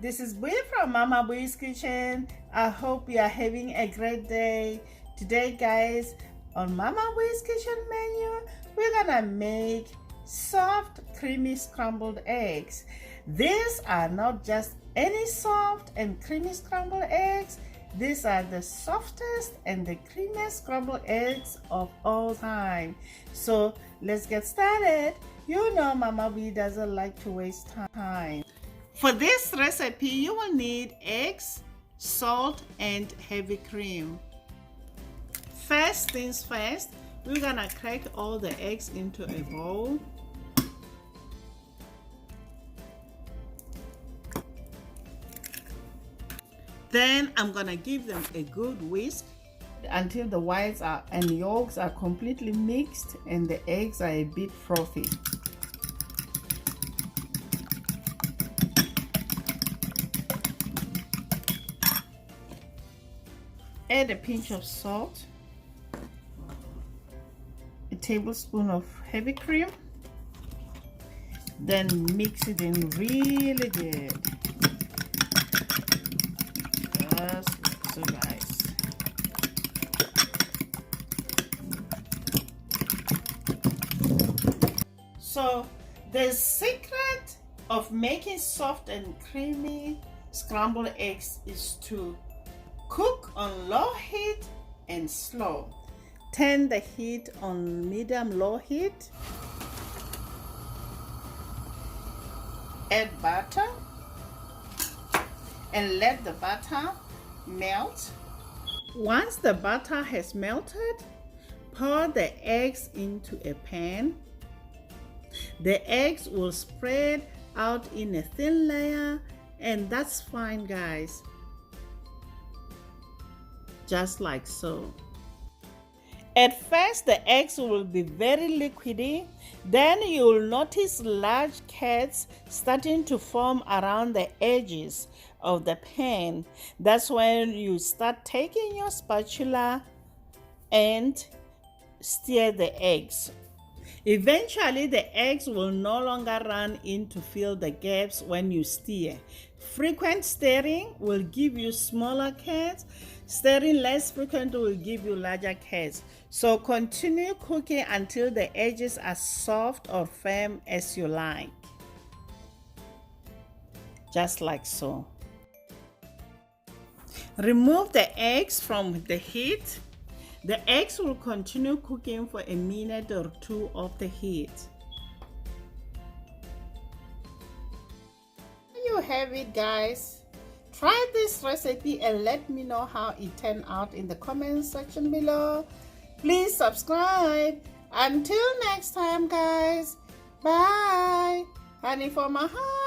this is Bui from Mama Bui's Kitchen. I hope you are having a great day. Today, guys, on Mama Bui's Kitchen menu, we're gonna make soft, creamy scrambled eggs. These are not just any soft and creamy scrambled eggs. These are the softest and the creamiest scrambled eggs of all time. So let's get started. You know Mama Bui doesn't like to waste time. For this recipe, you will need eggs, salt, and heavy cream. First things first, we're gonna crack all the eggs into a bowl. Then I'm gonna give them a good whisk until the whites and yolks are completely mixed and the eggs are a bit frothy. Add a pinch of salt, a tablespoon of heavy cream, then mix it in really good. Just so nice. So the secret of making soft and creamy scrambled eggs is to cook on low heat and slow. Turn the heat on medium-low heat. Add butter and let the butter melt. Once the butter has melted, pour the eggs into a pan. The eggs will spread out in a thin layer, and that's fine, guys. Just like so. At first, the eggs will be very liquidy. Then you will notice large cats starting to form around the edges of the pan. That's when you start taking your spatula and stir the eggs. Eventually, the eggs will no longer run in to fill the gaps when you stir. Frequent stirring will give you smaller cats. Stirring less frequent will give you larger cats. So continue cooking until the edges are soft or firm as you like. Just like so. Remove the eggs from the heat. The eggs will continue cooking for a minute or two off the heat. You have it, guys. Try this recipe and let me know how it turned out in the comment section below. Please subscribe. Until next time, guys. Bye. Honey for my heart.